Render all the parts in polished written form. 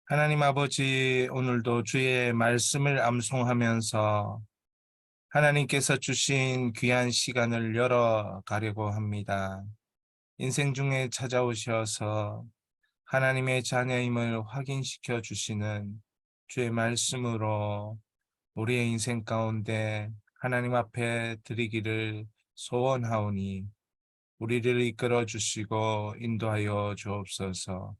하나님 아버지, 오늘도 주의 말씀을 암송하면서 하나님께서 주신 귀한 시간을 열어가려고 합니다. 인생 중에 찾아오셔서 하나님의 자녀임을 확인시켜 주시는 주의 말씀으로 우리의 인생 가운데 하나님 앞에 드리기를 소원하오니 우리를 이끌어 주시고 인도하여 주옵소서.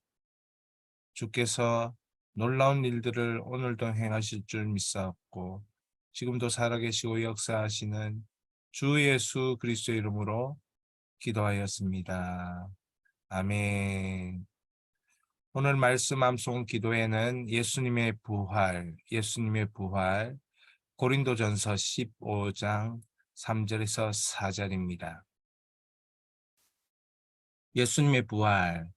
주께서 놀라운 일들을 오늘도 행하실 줄 믿사옵고 지금도 살아계시고 역사하시는 주 예수 그리스도의 이름으로 기도하였습니다. 아멘. 오늘 말씀 암송 기도에는 예수님의 부활, 고린도전서 15장 3절에서 4절입니다. 예수님의 부활,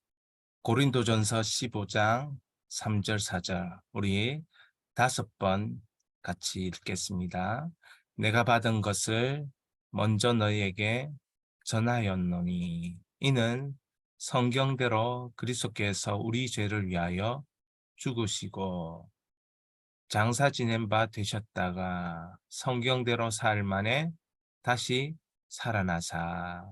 고린도전서 15장 3절 4절 우리 5번 같이 읽겠습니다. 내가 받은 것을 먼저 너희에게 전하였노니 이는 성경대로 그리스도께서 우리 죄를 위하여 죽으시고 장사 지낸 바 되셨다가 성경대로 사흘 만에 다시 살아나사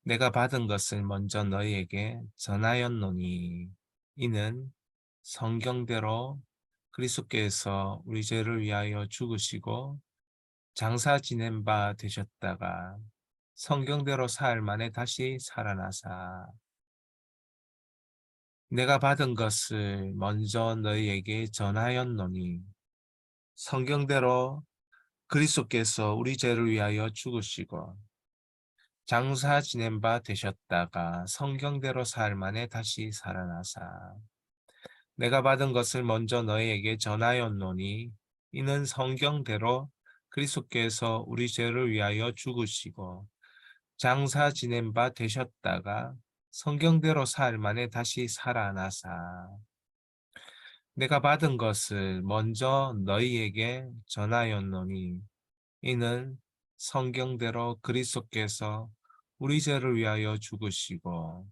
내가 받은 것을 먼저 너희에게 전하였노니 이는 성경대로 그리스도께서 우리 죄를 위하여 죽으시고 장사 지낸 바 되셨다가 성경대로 사흘 만에 다시 살아나사 내가 받은 것을 먼저 너희에게 전하였노니 성경대로 그리스도께서 우리 죄를 위하여 죽으시고 장사 지낸 바 되셨다가 성경대로 사흘 만에 다시 살아나사 내가 받은 것을 먼저 너희에게 전하였노니 이는 성경대로 그리스도께서 우리 죄를 위하여 죽으시고 장사 지낸 바 되셨다가 성경대로 사흘 만에 다시 살아나사 내가 받은 것을 먼저 너희에게 전하였노니 이는 성경대로 그리스도께서 우리 죄를 위하여 죽으시고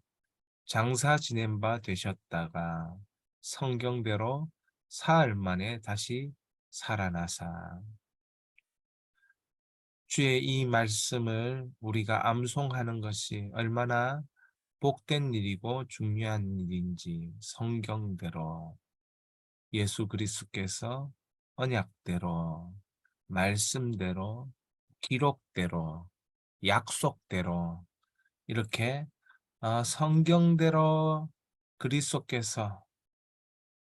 장사 지낸 바 되셨다가 성경대로 사흘 만에 다시 살아나사 주의 이 말씀을 우리가 암송하는 것이 얼마나 복된 일이고 중요한 일인지 성경대로 예수 그리스도께서 언약대로 말씀대로 기록대로 약속대로 이렇게 성경대로 그리스도께서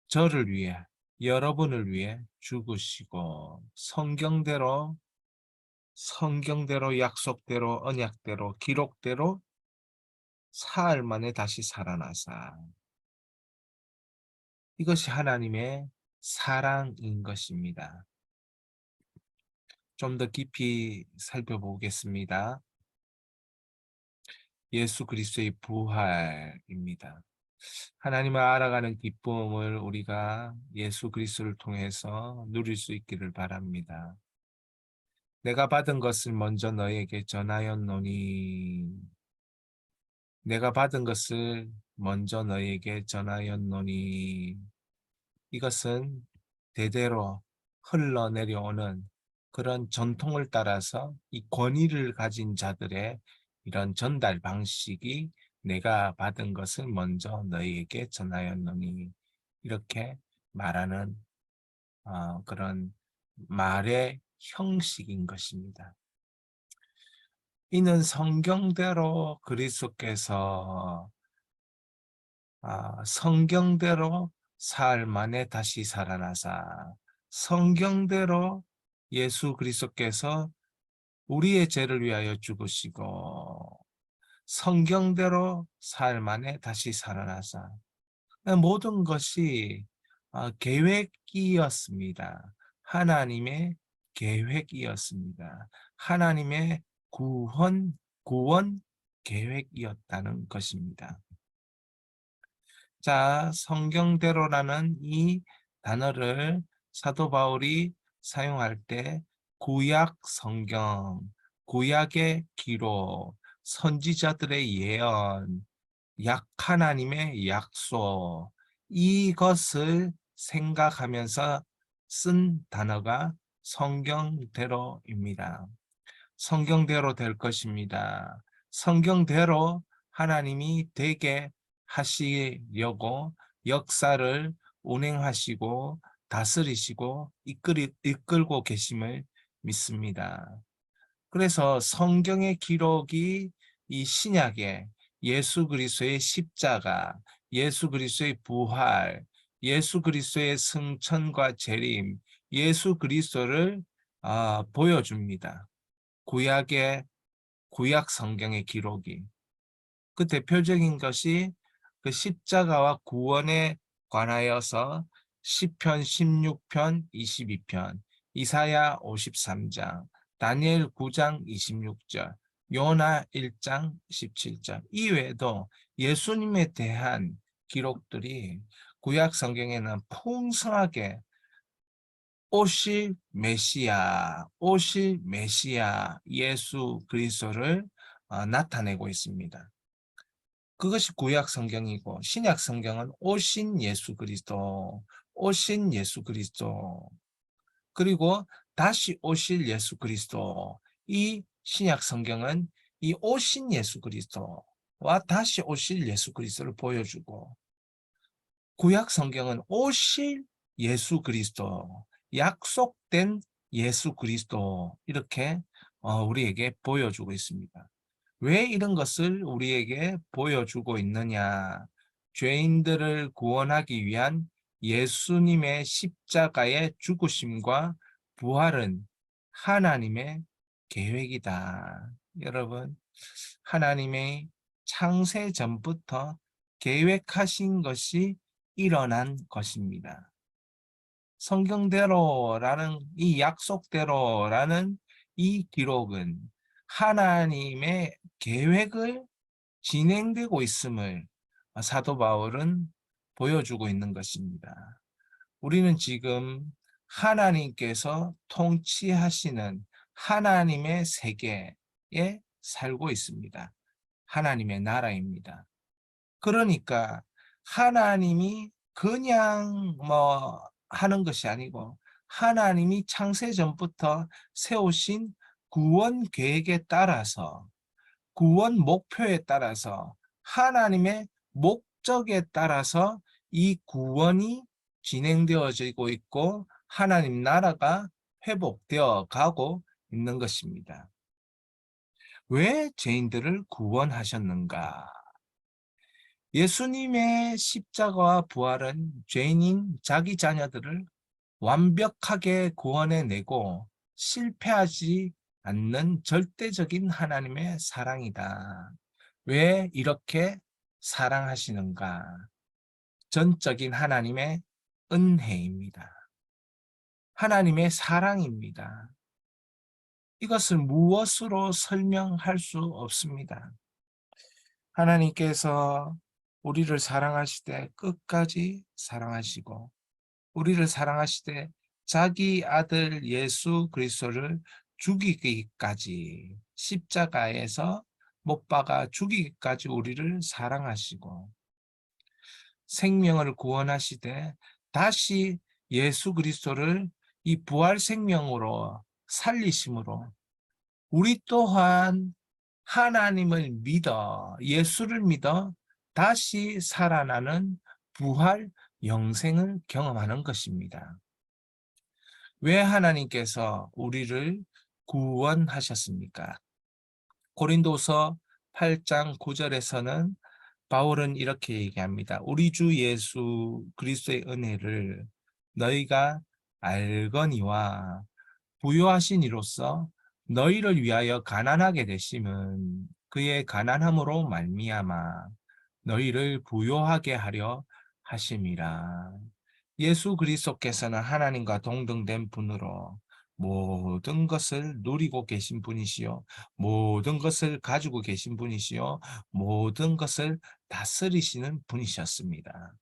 저를 위해 여러분을 위해 죽으시고 성경대로 약속대로 언약대로 기록대로 사흘 만에 다시 살아나사 이것이 하나님의 사랑인 것입니다. 좀 더 깊이 살펴보겠습니다. 예수 그리스도의 부활입니다. 하나님을 알아가는 기쁨을 우리가 예수 그리스도를 통해서 누릴 수 있기를 바랍니다. 내가 받은 것을 먼저 너희에게 전하였노니 내가 받은 것을 먼저 너희에게 전하였노니 이것은 대대로 흘러내려오는 그런 전통을 따라서 이 권위를 가진 자들의 이런 전달 방식이 내가 받은 것을 먼저 너희에게 전하였노니 이렇게 말하는 그런 말의 형식인 것입니다. 이는 성경대로 그리스도께서 성경대로 사흘 만에 다시 살아나사 성경대로 예수 그리스도께서 우리의 죄를 위하여 죽으시고 성경대로 사흘 만에 다시 살아나사 모든 것이 계획이었습니다. 하나님의 계획이었습니다. 하나님의 구원 계획이었다는 것입니다. 자, 성경대로라는 이 단어를 사도 바울이 사용할 때 구약 성경, 구약의 기록, 선지자들의 예언, 하나님의 약속 이것을 생각하면서 쓴 단어가 성경대로입니다. 성경대로 될 것입니다. 성경대로 하나님이 되게 하시려고 역사를 운행하시고 다스리시고 이끌고 계심을 믿습니다. 그래서 성경의 기록이 이 신약에 예수 그리스도의 십자가, 예수 그리스도의 부활, 예수 그리스도의 승천과 재림, 예수 그리스도를 보여줍니다. 구약의 구약 성경의 기록이 그 대표적인 것이 그 십자가와 구원에 관하여서 시편 16편 22편, 이사야 53장, 다니엘 9장 26절, 요나 1장 17절 이외에도 예수님에 대한 기록들이 구약 성경에는 풍성하게 오실 메시아 예수 그리스도를 나타내고 있습니다. 그것이 구약 성경이고 신약 성경은 오신 예수 그리스도 그리고 다시 오실 예수 그리스도. 이 신약 성경은 이 오신 예수 그리스도와 다시 오실 예수 그리스도를 보여주고 구약 성경은 오실 예수 그리스도, 약속된 예수 그리스도 이렇게 우리에게 보여주고 있습니다. 왜 이런 것을 우리에게 보여주고 있느냐? 죄인들을 구원하기 위한 예수님의 십자가의 죽으심과 부활은 하나님의 계획이다. 여러분, 하나님의 창세 전부터 계획하신 것이 일어난 것입니다. 성경대로라는 이 약속대로라는 이 기록은 하나님의 계획을 진행되고 있음을 사도 바울은 보여주고 있는 것입니다. 우리는 지금 하나님께서 통치하시는 하나님의 세계에 살고 있습니다. 하나님의 나라입니다. 그러니까 하나님이 그냥 하는 것이 아니고 하나님이 창세 전부터 세우신 구원 계획에 따라서 구원 목표에 따라서 하나님의 목적에 따라서 이 구원이 진행되어지고 있고 하나님 나라가 회복되어 가고 있는 것입니다. 왜 죄인들을 구원하셨는가? 예수님의 십자가와 부활은 죄인인 자기 자녀들을 완벽하게 구원해내고 실패하지 않는 절대적인 하나님의 사랑이다. 왜 이렇게 사랑하시는가? 전적인 하나님의 은혜입니다. 하나님의 사랑입니다. 이것을 무엇으로 설명할 수 없습니다. 하나님께서 우리를 사랑하시되 끝까지 사랑하시고 우리를 사랑하시되 자기 아들 예수 그리스도를 죽이기까지 십자가에서 못 박아 죽이기까지 우리를 사랑하시고 생명을 구원하시되 다시 예수 그리스도를 이 부활 생명으로 살리심으로 우리 또한 하나님을 믿어 예수를 믿어 다시 살아나는 부활 영생을 경험하는 것입니다. 왜 하나님께서 우리를 구원하셨습니까? 고린도서 8장 9절에서는 바울은 이렇게 얘기합니다. 우리 주 예수 그리스도의 은혜를 너희가 알거니와 부요하신 이로써 너희를 위하여 가난하게 되심은 그의 가난함으로 말미암아 너희를 부요하게 하려 하심이라. 예수 그리스도께서는 하나님과 동등된 분으로 모든 것을 누리고 계신 분이시요 모든 것을 가지고 계신 분이시요 모든 것을 다스리시는 분이셨습니다.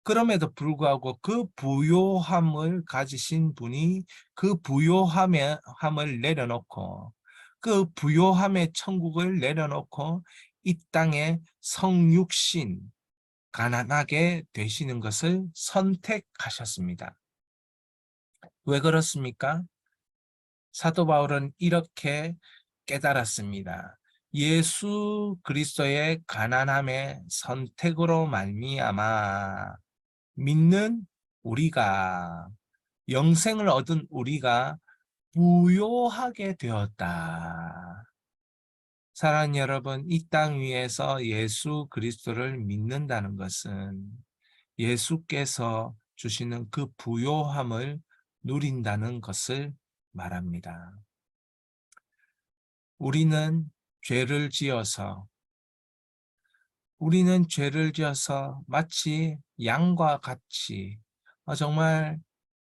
그럼에도 불구하고 그 부요함을 가지신 분이 그 부요함을 내려놓고 그 부요함의 천국을 내려놓고 이 땅에 성육신 가난하게 되시는 것을 선택하셨습니다. 왜 그렇습니까? 사도 바울은 이렇게 깨달았습니다. 예수 그리스도의 가난함의 선택으로 말미암아 믿는 우리가, 영생을 얻은 우리가 부요하게 되었다. 사랑하는 여러분, 이 땅 위에서 예수 그리스도를 믿는다는 것은 예수께서 주시는 그 부요함을 누린다는 것을 말합니다. 우리는 죄를 지어서 마치 양과 같이 정말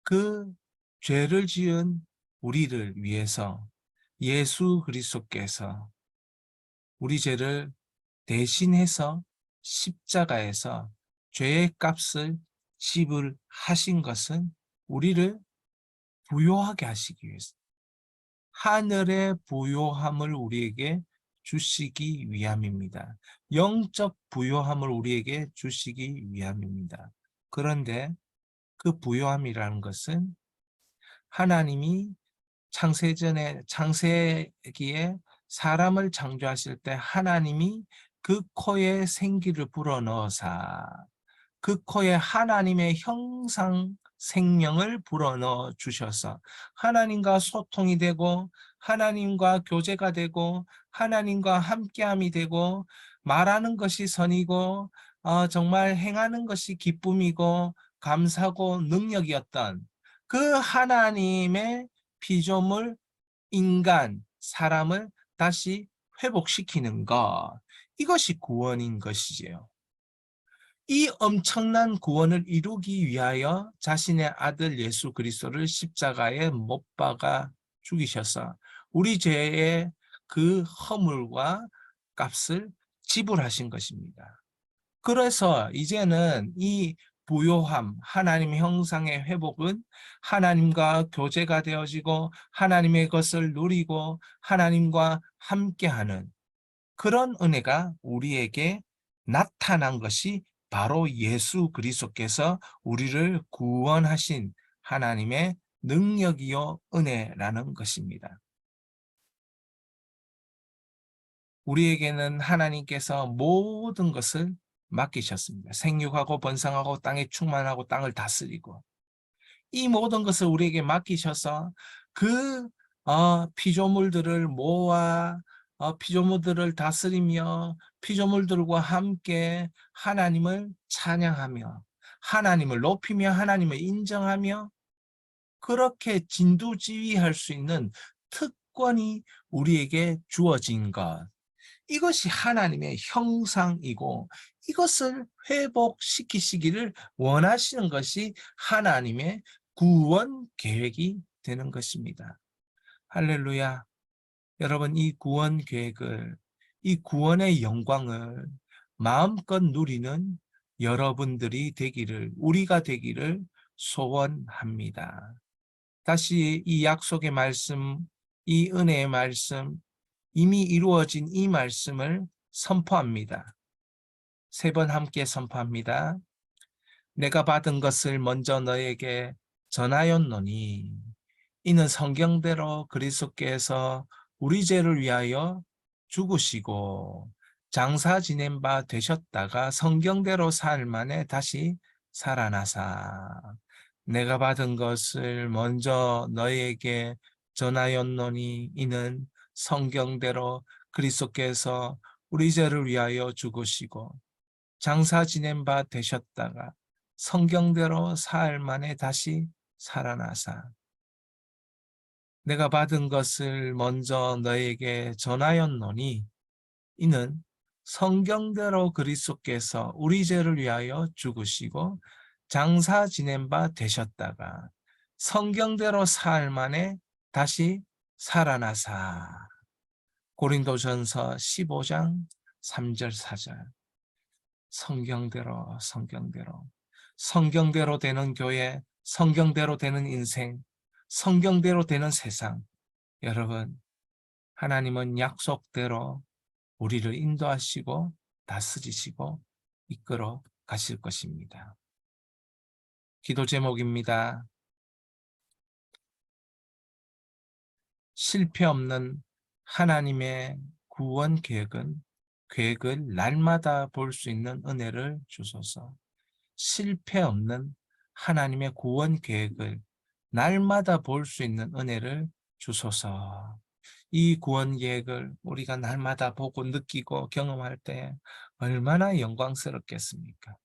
그 죄를 지은 우리를 위해서 예수 그리스도께서 우리 죄를 대신해서 십자가에서 죄의 값을 지불하신 것은 우리를 부요하게 하시기 위해서, 하늘의 부요함을 우리에게 주시기 위함입니다. 영적 부요함을 우리에게 주시기 위함입니다. 그런데 그 부요함이라는 것은 하나님이 창세기에 사람을 창조하실 때 하나님이 그 코에 생기를 불어넣어사 그 코에 하나님의 형상 생명을 불어넣어 주셔서 하나님과 소통이 되고 하나님과 교제가 되고 하나님과 함께함이 되고 말하는 것이 선이고 정말 행하는 것이 기쁨이고 감사고 능력이었던 그 하나님의 피조물 인간 사람을 다시 회복시키는 것, 이것이 구원인 것이지요. 이 엄청난 구원을 이루기 위하여 자신의 아들 예수 그리스도를 십자가에 못 박아 죽이셔서 우리 죄의 그 허물과 값을 지불하신 것입니다. 그래서 이제는 이 부요함, 하나님의 형상의 회복은 하나님과 교제가 되어지고 하나님의 것을 누리고 하나님과 함께하는 그런 은혜가 우리에게 나타난 것이 바로 예수 그리스도께서 우리를 구원하신 하나님의 능력이요 은혜라는 것입니다. 우리에게는 하나님께서 모든 것을 맡기셨습니다. 생육하고 번성하고 땅에 충만하고 땅을 다스리고 이 모든 것을 우리에게 맡기셔서 그 피조물들을 모아 피조물들을 다스리며 피조물들과 함께 하나님을 찬양하며 하나님을 높이며 하나님을 인정하며 그렇게 진두지휘할 수 있는 특권이 우리에게 주어진 것. 이것이 하나님의 형상이고 이것을 회복시키시기를 원하시는 것이 하나님의 구원 계획이 되는 것입니다. 할렐루야. 여러분, 이 구원 계획을, 이 구원의 영광을 마음껏 누리는 여러분들이 되기를, 우리가 되기를 소원합니다. 다시 이 약속의 말씀, 이 은혜의 말씀, 이미 이루어진 이 말씀을 선포합니다. 3번 함께 선포합니다. 내가 받은 것을 먼저 너에게 전하였노니 이는 성경대로 그리스도께서 우리 죄를 위하여 죽으시고 장사 지낸 바 되셨다가 성경대로 사흘 만에 다시 살아나사 내가 받은 것을 먼저 너에게 전하였노니 이는 성경대로 그리스도께서 우리 죄를 위하여 죽으시고 장사 지낸 바 되셨다가 성경대로 사흘 만에 다시 살아나사 내가 받은 것을 먼저 너에게 전하였노니 이는 성경대로 그리스도께서 우리 죄를 위하여 죽으시고 장사 지낸 바 되셨다가 성경대로 사흘 만에 다시 살아나사 고린도전서 15장 3절 4절 성경대로 되는 교회, 성경대로 되는 인생, 성경대로 되는 세상. 여러분, 하나님은 약속대로 우리를 인도하시고 다스리시고 이끌어 가실 것입니다. 기도 제목입니다. 실패 없는 하나님의 구원 계획을 날마다 볼 수 있는 은혜를 주소서. 실패 없는 하나님의 구원 계획을 날마다 볼 수 있는 은혜를 주소서. 이 구원 계획을 우리가 날마다 보고 느끼고 경험할 때 얼마나 영광스럽겠습니까?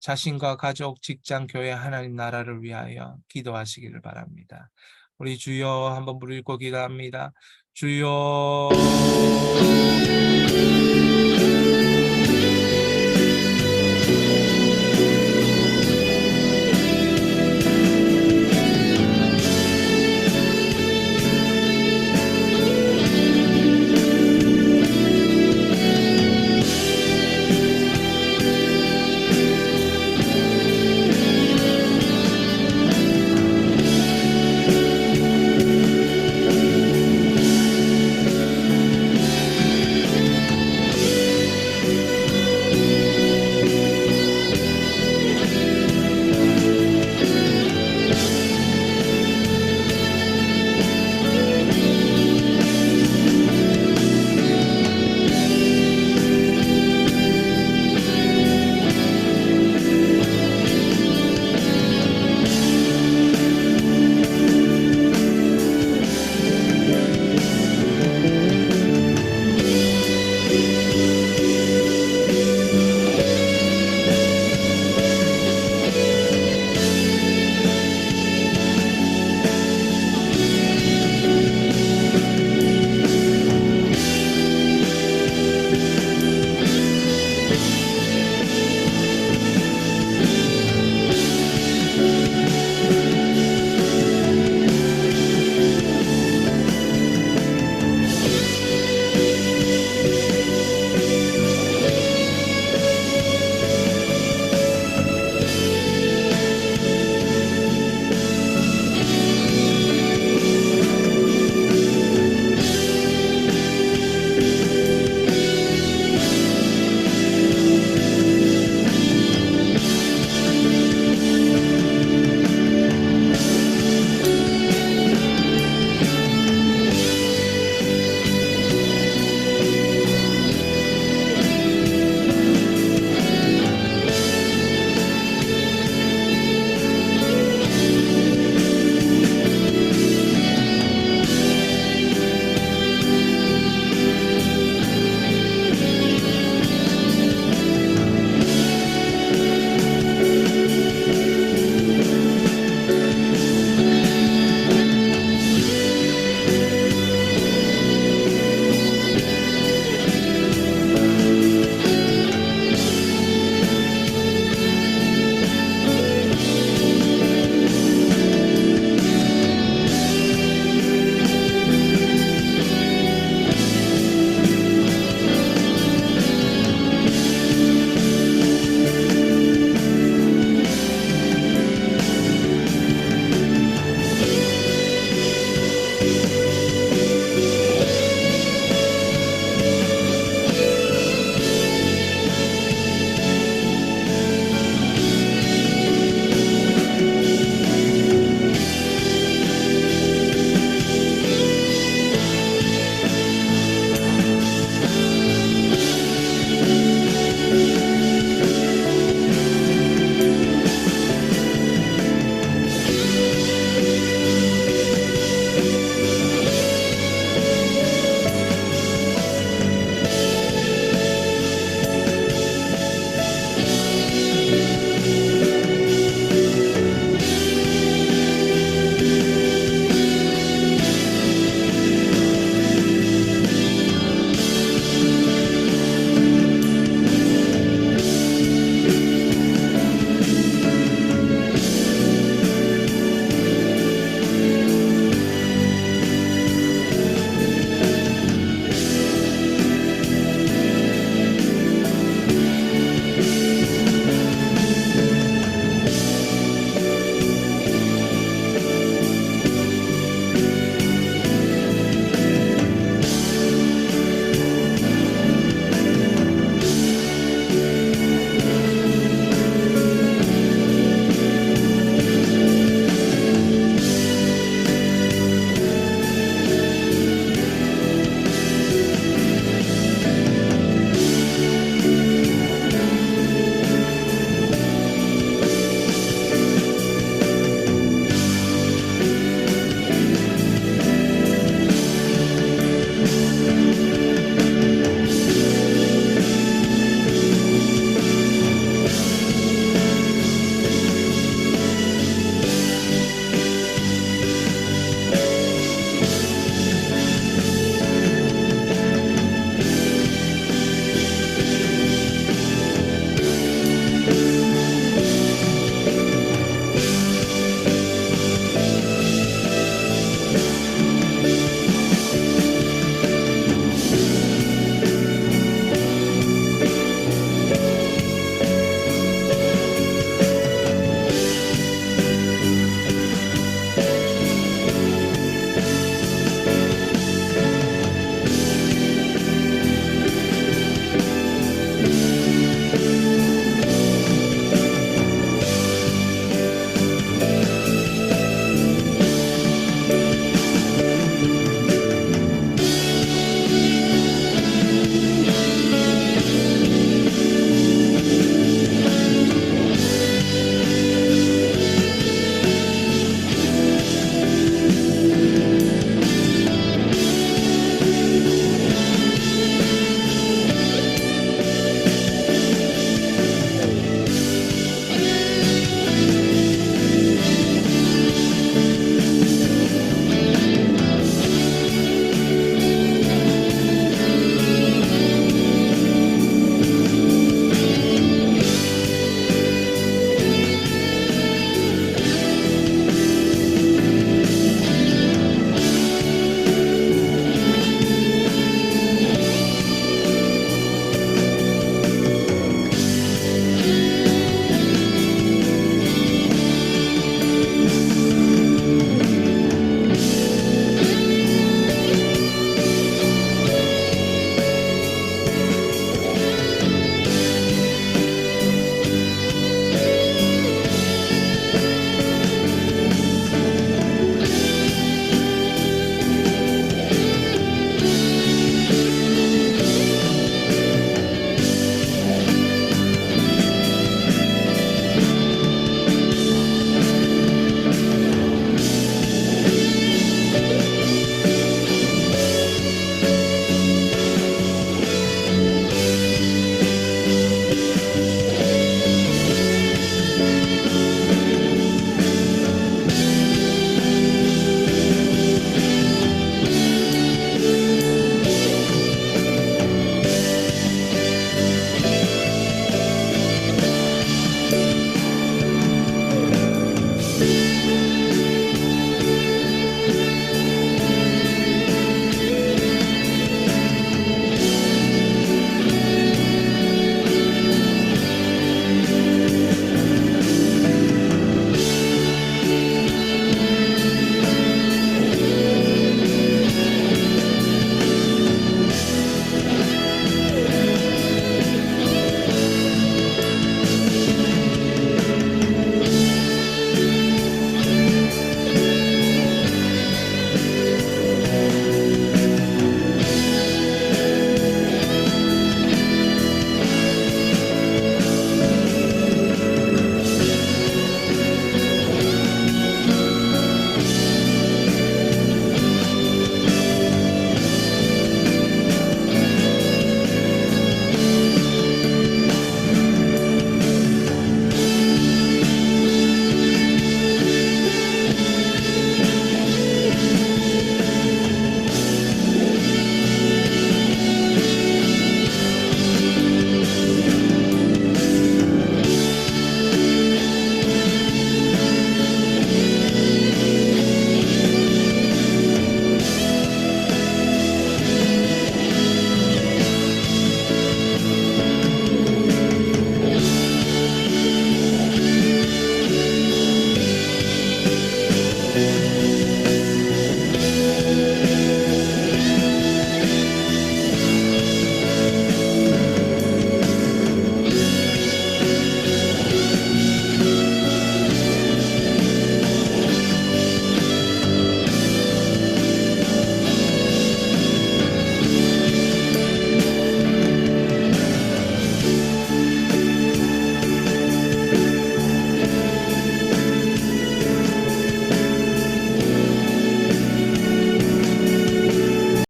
자신과 가족, 직장, 교회, 하나님 나라를 위하여 기도하시기를 바랍니다. 우리 주여 한번 무릎 꿇고 기도합니다. 주여